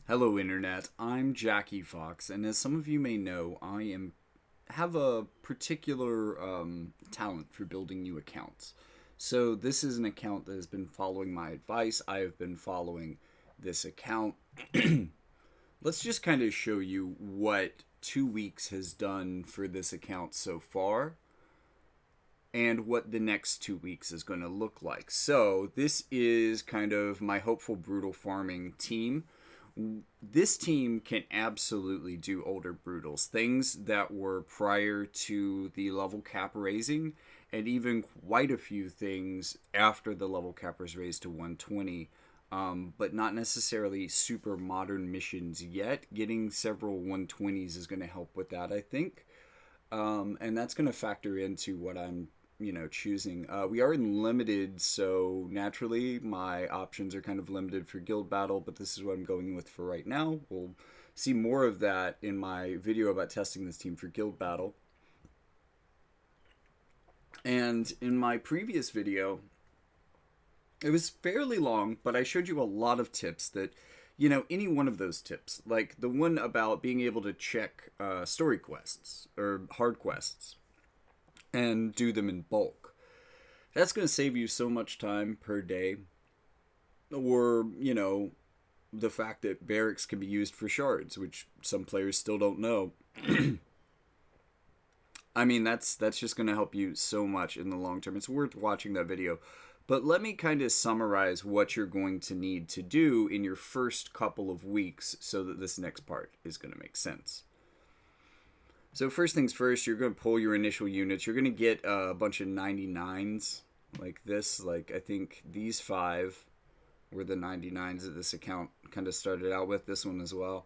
Hello, Internet. I'm Jackie Fox, and as some of you may know, have a particular talent for building new accounts. So this is an account that has been following my advice. I have been following this account. Let's just kind of show you what 2 weeks has done for this account so far and what the next 2 weeks is going to look like. So this is kind of my hopeful brutal farming team. This team can absolutely do older brutals, things that were prior to the level cap raising, and even quite a few things after the level cap was raised to 120. But not necessarily super modern missions yet. Getting several 120s is going to help with that, I think. And that's going to factor into what I'm choosing. We are in limited, so naturally my options are kind of limited for guild battle, but this is what I'm going with for right now. We'll see more of that in my video about testing this team for guild battle. And in my previous video, it was fairly long, but I showed you a lot of tips that, any one of those tips, like the one about being able to check story quests or hard quests and do them in bulk. That's going to save you so much time per day. Or, the fact that barracks can be used for shards, which some players still don't know. I mean, that's just going to help you so much in the long term. It's worth watching that video. But let me kind of summarize what you're going to need to do in your first couple of weeks so that this next part is going to make sense. So first things first, you're going to pull your initial units. You're going to get a bunch of 99s like this. Like, I think these 5 were the 99s that this account kind of started out with. This one as well.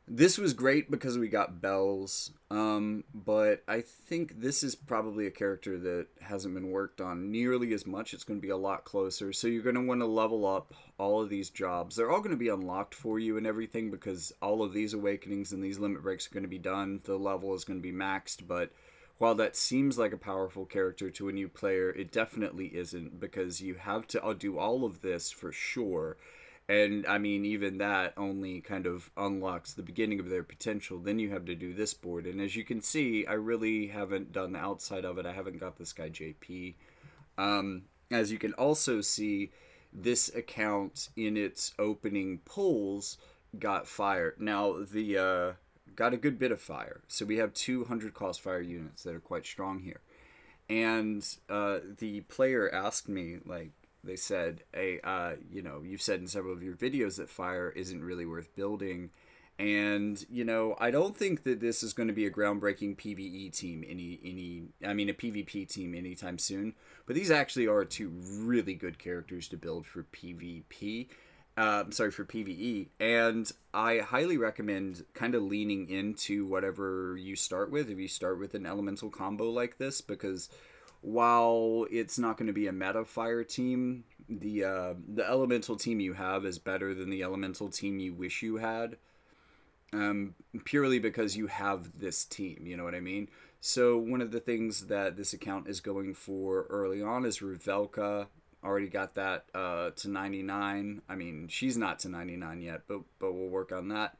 This was great because we got bells, but I think this is probably a character that hasn't been worked on nearly as much. It's going to be a lot closer, so you're going to want to level up all of these jobs. They're all going to be unlocked for you and everything because all of these awakenings and these limit breaks are going to be done. The level is going to be maxed, but while that seems like a powerful character to a new player, it definitely isn't because you have to do all of this for sure. And I mean, even that only kind of unlocks the beginning of their potential. Then you have to do this board. And as you can see, I really haven't done the outside of it. I haven't got this guy JP. As you can also see, this account in its opening pulls got fire. Now, the got a good bit of fire. So we have 200 cost fire units that are quite strong here. And the player asked me, like, they said, hey, you've said in several of your videos that fire isn't really worth building. And, I don't think that this is going to be a groundbreaking PvE team a PvP team anytime soon. But these actually are 2 really good characters to build for PvP. For PvE. And I highly recommend kind of leaning into whatever you start with. If you start with an elemental combo like this, because while it's not going to be a meta fire team, the elemental team you have is better than the elemental team you wish you had. Purely because you have this team, you know what I mean? So one of the things that this account is going for early on is Revelka. Already got that to 99. I mean, she's not to 99 yet, but we'll work on that.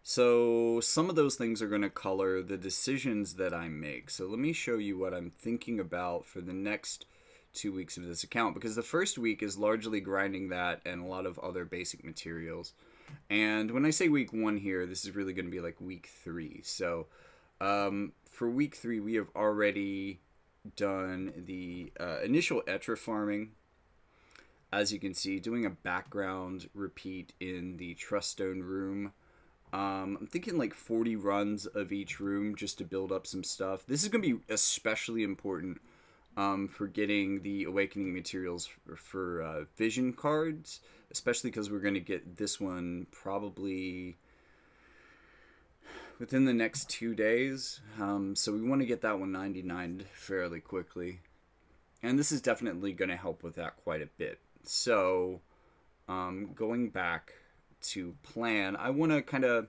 So some of those things are going to color the decisions that I make. So let me show you what I'm thinking about for the next 2 weeks of this account, because the first week is largely grinding that and a lot of other basic materials. And when I say week 1 here, this is really going to be like week 3. So for week 3, we have already done the initial Etra farming. As you can see, doing a background repeat in the Truststone room. I'm thinking like 40 runs of each room just to build up some stuff. This is going to be especially important for getting the awakening materials for vision cards, especially because we're going to get this one probably within the next 2 days. So we want to get that one 99'd fairly quickly. And this is definitely going to help with that quite a bit. So going back to plan, I want to kind of,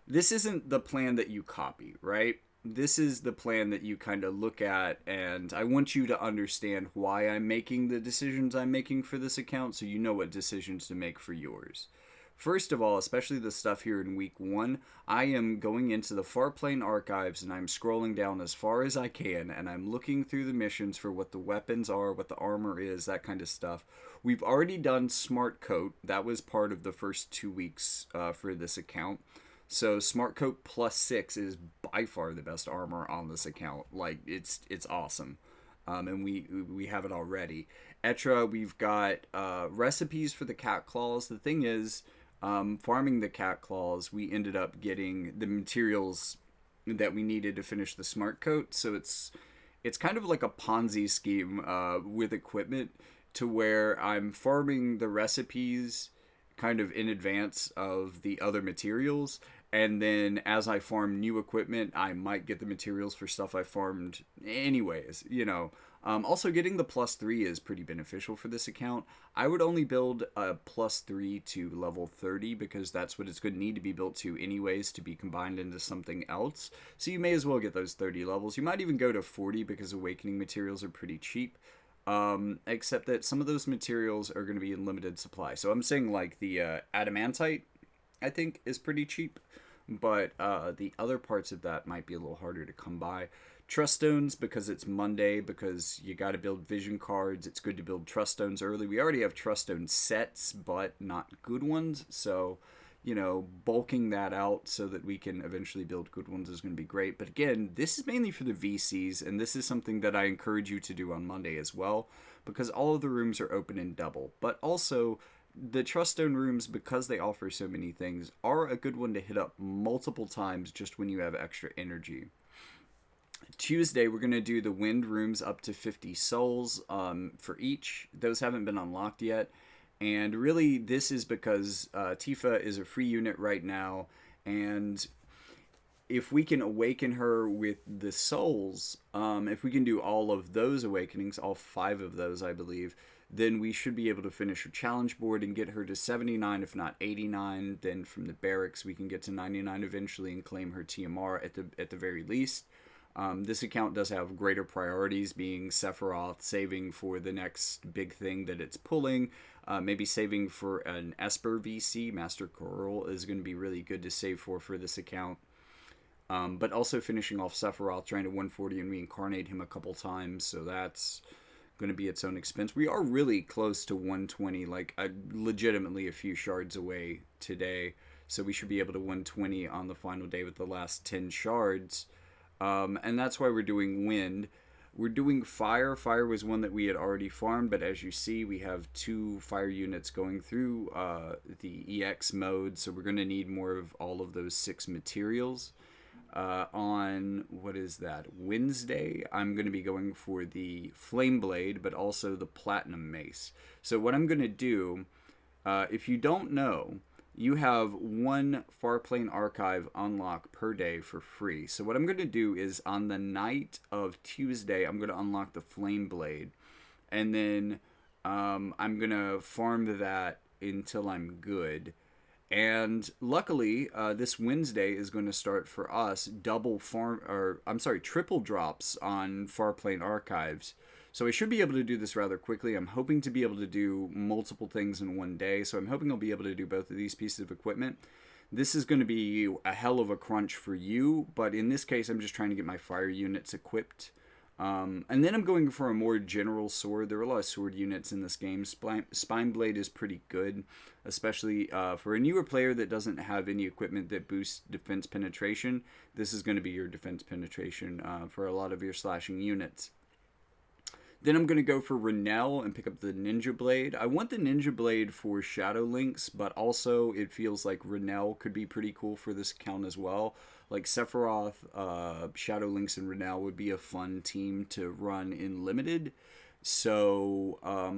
this isn't the plan that you copy, right? this is the plan that you kind of look at, and I want you to understand why I'm making the decisions I'm making for this account so you know what decisions to make for yours. First of all, especially the stuff here in week one, I am going into the Farplane archives and I'm scrolling down as far as I can and I'm looking through the missions for what the weapons are, what the armor is, that kind of stuff. We've already done Smart Coat. That was part of the first 2 weeks for this account. So Smart Coat +6 is by far the best armor on this account. Like it's awesome, and we have it already. Etra, we've got recipes for the cat claws. The thing is, farming the cat claws, we ended up getting the materials that we needed to finish the Smart Coat. So it's kind of like a Ponzi scheme with equipment, to where I'm farming the recipes kind of in advance of the other materials, and then as I farm new equipment I might get the materials for stuff I farmed anyways, also getting the +3 is pretty beneficial for this account. I would only build a +3 to level 30 because that's what it's going to need to be built to anyways to be combined into something else, so you may as well get those 30 levels. You might even go to 40 because awakening materials are pretty cheap. Except that some of those materials are going to be in limited supply. So I'm saying like the adamantite, I think, is pretty cheap, but the other parts of that might be a little harder to come by. Trust stones, because it's Monday, because you got to build vision cards. It's good to build trust stones early. We already have trust stone sets, but not good ones. So, bulking that out so that we can eventually build good ones is going to be great. But again, this is mainly for the VCs, and this is something that I encourage you to do on Monday as well, because all of the rooms are open in double. But also, the Trust Stone rooms, because they offer so many things, are a good one to hit up multiple times just when you have extra energy. Tuesday, we're going to do the Wind rooms up to 50 souls for each. Those haven't been unlocked yet. And really, this is because Tifa is a free unit right now, and if we can awaken her with the souls, if we can do all of those awakenings, all 5 of those, I believe, then we should be able to finish her challenge board and get her to 79, if not 89. Then from the barracks, we can get to 99 eventually and claim her TMR at the very least. This account does have greater priorities, being Sephiroth, saving for the next big thing that it's pulling, maybe saving for an Esper VC. Master Coral is going to be really good to save for this account. But also finishing off Sephiroth, trying to 140 and reincarnate him a couple times, so that's going to be its own expense. We are really close to 120, like legitimately a few shards away today, so we should be able to 120 on the final day with the last 10 shards. And that's why we're doing Wind. We're doing Fire. Fire was one that we had already farmed, but as you see, we have 2 fire units going through the EX mode, so we're going to need more of all of those 6 materials. On, what is that, Wednesday, I'm going to be going for the Flame Blade, but also the Platinum Mace. So what I'm going to do, if you don't know, you have 1 Farplane Archive unlock per day for free. So what I'm going to do is on the night of Tuesday, I'm going to unlock the Flame Blade. And then I'm going to farm that until I'm good. And luckily, this Wednesday is going to start for us triple drops on Farplane Archives. So I should be able to do this rather quickly. I'm hoping to be able to do multiple things in one day. So I'm hoping I'll be able to do both of these pieces of equipment. This is going to be a hell of a crunch for you, but in this case, I'm just trying to get my fire units equipped. And then I'm going for a more general sword. There are a lot of sword units in this game. Spine Blade is pretty good, especially for a newer player that doesn't have any equipment that boosts defense penetration. This is going to be your defense penetration for a lot of your slashing units. Then I'm going to go for Renell and pick up the Ninja Blade. I want the Ninja Blade for Shadow Links, but also it feels like Renell could be pretty cool for this account as well. Like Sephiroth, Shadow Links, and Renell would be a fun team to run in Limited. So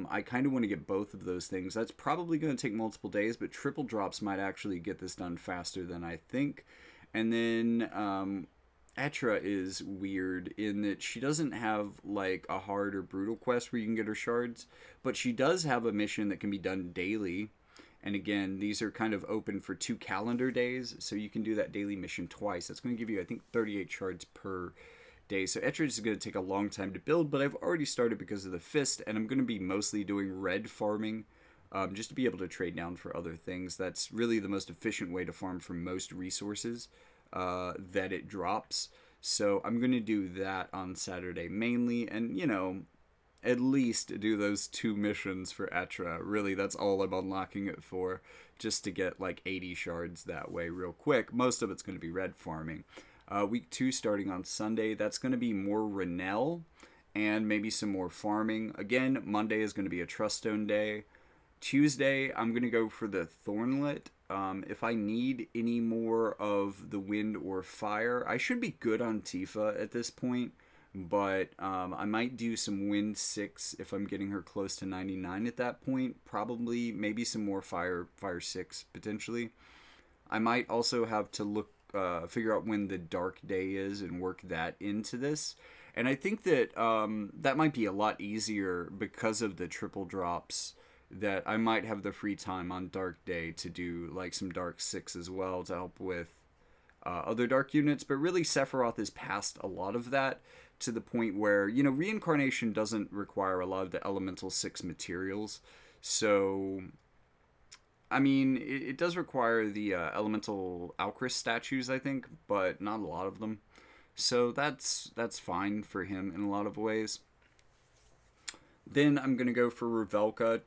I kind of want to get both of those things. That's probably going to take multiple days, but triple drops might actually get this done faster than I think. And then Etra is weird in that she doesn't have like a hard or brutal quest where you can get her shards, but she does have a mission that can be done daily. And again, these are kind of open for 2 calendar days, so you can do that daily mission twice. That's going to give you, I think, 38 shards per day. So Etridge is going to take a long time to build, but I've already started because of the Fist, and I'm going to be mostly doing red farming, just to be able to trade down for other things. That's really the most efficient way to farm for most resources that it drops. So I'm going to do that on Saturday mainly, and, at least do those 2 missions for Etra. Really, that's all I'm unlocking it for, just to get like 80 shards that way real quick. Most of it's going to be red farming. Week 2 starting on Sunday, that's going to be more Renell and maybe some more farming. Again, Monday is going to be a Truststone day. Tuesday, I'm going to go for the Thornlet. If I need any more of the wind or fire, I should be good on Tifa at this point. But I might do some wind 6 if I'm getting her close to 99 at that point. Probably, maybe some more fire 6 potentially. I might also have to figure out when the dark day is and work that into this. And I think that that might be a lot easier because of the triple drops, that I might have the free time on dark day to do like some dark 6 as well to help with other dark units. But really, Sephiroth is past a lot of that, to the point where, reincarnation doesn't require a lot of the elemental 6 materials. So I mean, it does require the elemental Alcris statues, I think, but not a lot of them. So that's fine for him in a lot of ways. Then I'm going to go for Revelka,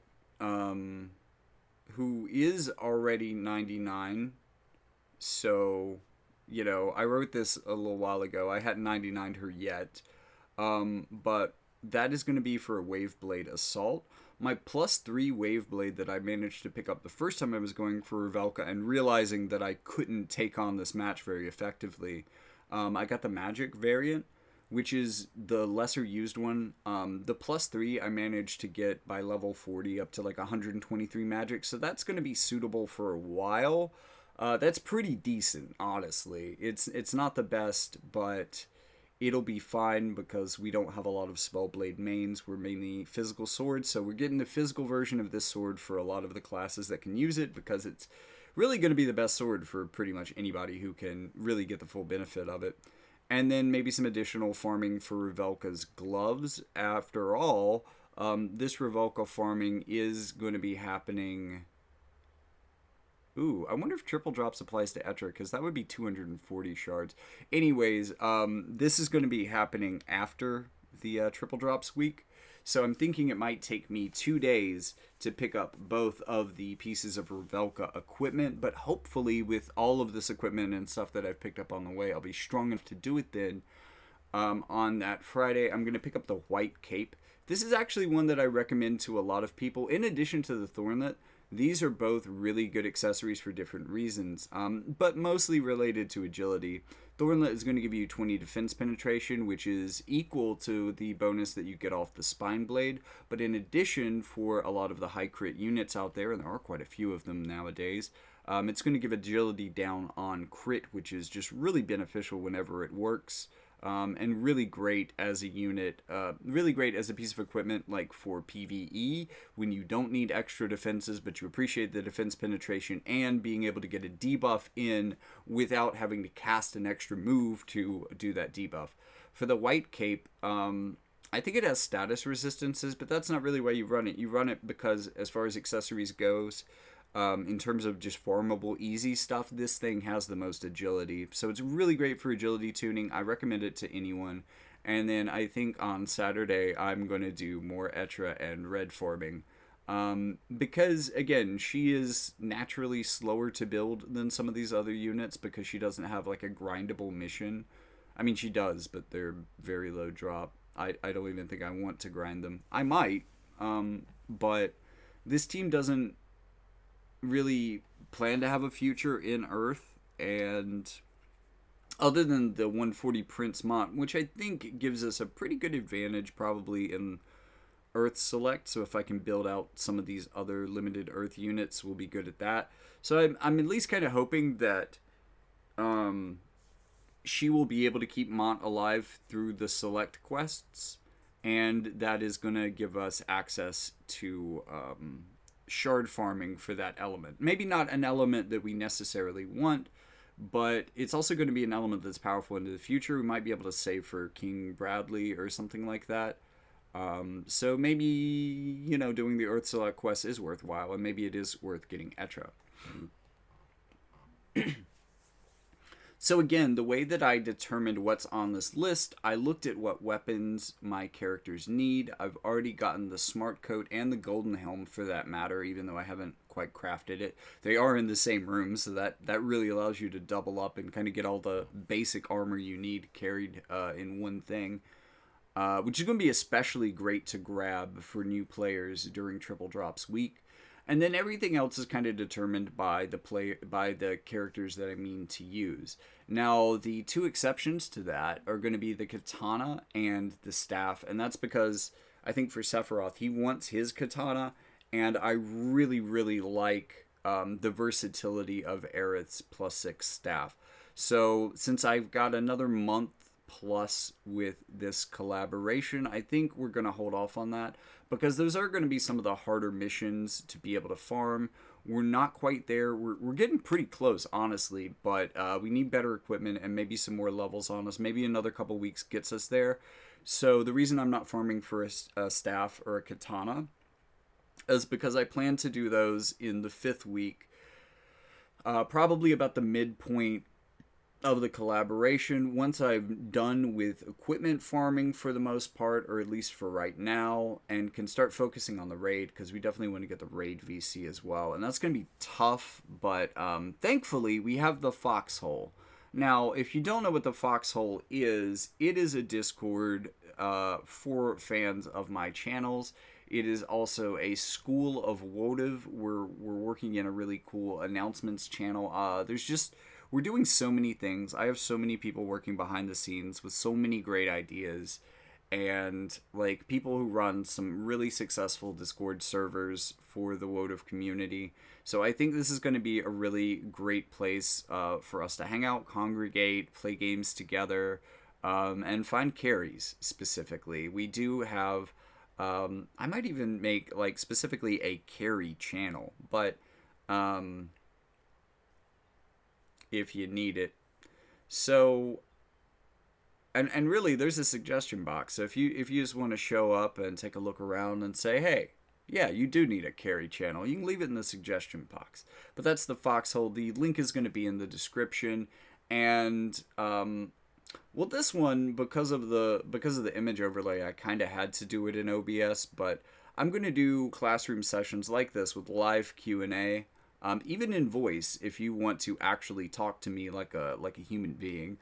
who is already 99. So, I wrote this a little while ago. I hadn't 99'd her yet. But that is going to be for a Waveblade Assault. My +3 Waveblade that I managed to pick up the first time I was going for Revelka and realizing that I couldn't take on this match very effectively, I got the Magic variant, which is the lesser used one. The +3 I managed to get by level 40 up to like 123 Magic, so that's going to be suitable for a while. That's pretty decent, honestly. It's not the best, but it'll be fine because we don't have a lot of Spellblade mains. We're mainly physical swords, so we're getting the physical version of this sword for a lot of the classes that can use it, because it's really going to be the best sword for pretty much anybody who can really get the full benefit of it. And then maybe some additional farming for Revelka's gloves. After all, this Revelka farming is going to be happening... Ooh, I wonder if triple drops applies to Etra, because that would be 240 shards. Anyways, this is going to be happening after the triple drops week, so I'm thinking it might take me 2 days to pick up both of the pieces of Revelka equipment, but hopefully with all of this equipment and stuff that I've picked up on the way, I'll be strong enough to do it then. On that Friday, I'm going to pick up the White Cape. This is actually one that I recommend to a lot of people, in addition to the Thornlet. These are both really good accessories for different reasons, but mostly related to agility. Thornlet is going to give you 20 defense penetration, which is equal to the bonus that you get off the Spine Blade. But in addition, for a lot of the high crit units out there, and there are quite a few of them nowadays, it's going to give agility down on crit, which is just really beneficial whenever it works. And really great as a unit, really great as a piece of equipment, like for PvE, when you don't need extra defenses, but you appreciate the defense penetration and being able to get a debuff in without having to cast an extra move to do that debuff. For the White Cape, I think it has status resistances, but that's not really why you run it. You run it because, as far as accessories goes, in terms of just farmable easy stuff, this thing has the most agility. So it's really great for agility tuning. I recommend it to anyone. And then I think on Saturday, I'm going to do more Etra and red farming. Because, again, she is naturally slower to build than some of these other units because she doesn't have like a grindable mission. I mean, she does, but they're very low drop. I don't even think I want to grind them. I might, but this team doesn't really plan to have a future in Earth, and other than the 140 Prince Mont, which I think gives us a pretty good advantage probably in Earth Select, so if I can build out some of these other limited Earth units, we'll be good at that. So I'm at least kind of hoping that she will be able to keep Mont alive through the Select quests, and that is going to give us access to shard farming for that element. Maybe not an element that we necessarily want, but it's also going to be an element that's powerful into the future. We might be able to save for King Bradley or something like that. So maybe, doing the Earth Select quest is worthwhile, and maybe it is worth getting Etra. So again, the way that I determined what's on this list, I looked at what weapons my characters need. I've already gotten the Smart Coat and the Golden Helm for that matter, even though I haven't quite crafted it. They are in the same room, so that really allows you to double up and kind of get all the basic armor you need carried in one thing. Which is going to be especially great to grab for new players during Triple Drops week. And then everything else is kind of determined by the characters that I mean to use. Now, the two exceptions to that are going to be the katana and the staff, and that's because I think for Sephiroth, he wants his katana, and I really, really like the versatility of Aerith's +6 staff. So, since I've got another month plus with this collaboration, I think we're going to hold off on that because those are going to be some of the harder missions to be able to farm. We're not quite there. We're getting pretty close, honestly, but we need better equipment and maybe some more levels on us. Maybe another couple weeks gets us there. So the reason I'm not farming for a staff or a katana is because I plan to do those in the 5th week, probably about the midpoint of the collaboration. Once I'm done with equipment farming for the most part, or at least for right now, and can start focusing on the raid, because we definitely want to get the raid VC as well, and that's going to be tough, but thankfully we have the Foxhole. Now, if you don't know what the Foxhole is, it is a Discord for fans of my channels. It is also a school of wotv. We're working in a really cool announcements channel. We're doing so many things. I have so many people working behind the scenes with so many great ideas, and like people who run some really successful Discord servers for the wotv community. So I think this is going to be a really great place for us to hang out, congregate, play games together, and find carries specifically. We do have, I might even make like specifically a carry channel, but if you need it. So, and really, there's a suggestion box. So if you just want to show up and take a look around and say, hey, yeah, you do need a carry channel, you can leave it in the suggestion box. But that's the Foxhole. The link is going to be in the description. And well, this one, because of the image overlay, I kind of had to do it in OBS. But I'm going to do classroom sessions like this with live Q&A. Even in voice, if you want to actually talk to me like a human being,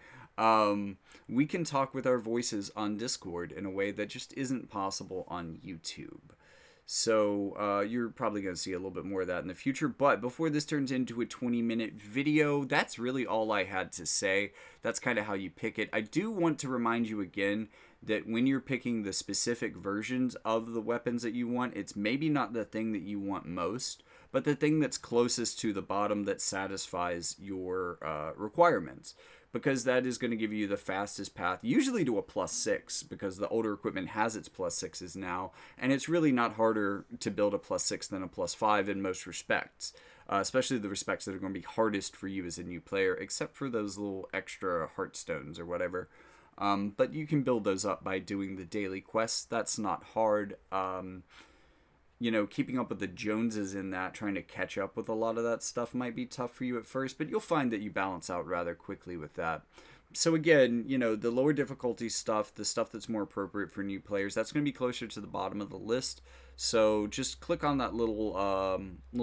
we can talk with our voices on Discord in a way that just isn't possible on YouTube. So you're probably going to see a little bit more of that in the future. But before this turns into a 20-minute video, that's really all I had to say. That's kind of how you pick it. I do want to remind you again that when you're picking the specific versions of the weapons that you want, it's maybe not the thing that you want most, but the thing that's closest to the bottom that satisfies your requirements. Because that is going to give you the fastest path, usually to a +6, because the older equipment has its +6s now, and it's really not harder to build a +6 than a +5 in most respects, especially the respects that are going to be hardest for you as a new player, except for those little extra heartstones or whatever. But you can build those up by doing the daily quests. That's not hard. Keeping up with the Joneses in that, trying to catch up with a lot of that stuff might be tough for you at first, but you'll find that you balance out rather quickly with that. So again, the lower difficulty stuff, the stuff that's more appropriate for new players, that's going to be closer to the bottom of the list. So just click on that little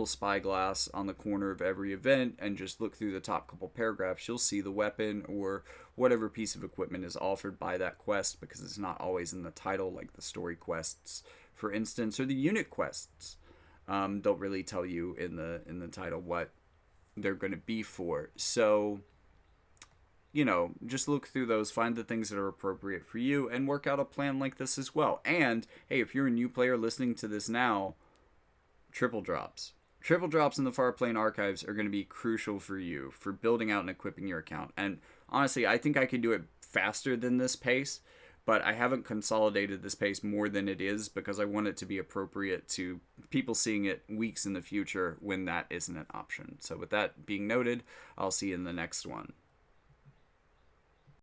spyglass on the corner of every event and just look through the top couple paragraphs. You'll see the weapon or whatever piece of equipment is offered by that quest, because it's not always in the title, like the story quests, for instance, or the unit quests. Don't really tell you in the title what they're going to be for. So, just look through those, find the things that are appropriate for you, and work out a plan like this as well. And, hey, if you're a new player listening to this now, triple drops. Triple drops in the Farplane archives are going to be crucial for you for building out and equipping your account. And honestly, I think I could do it faster than this pace, but I haven't consolidated this pace more than it is because I want it to be appropriate to people seeing it weeks in the future when that isn't an option. So with that being noted, I'll see you in the next one.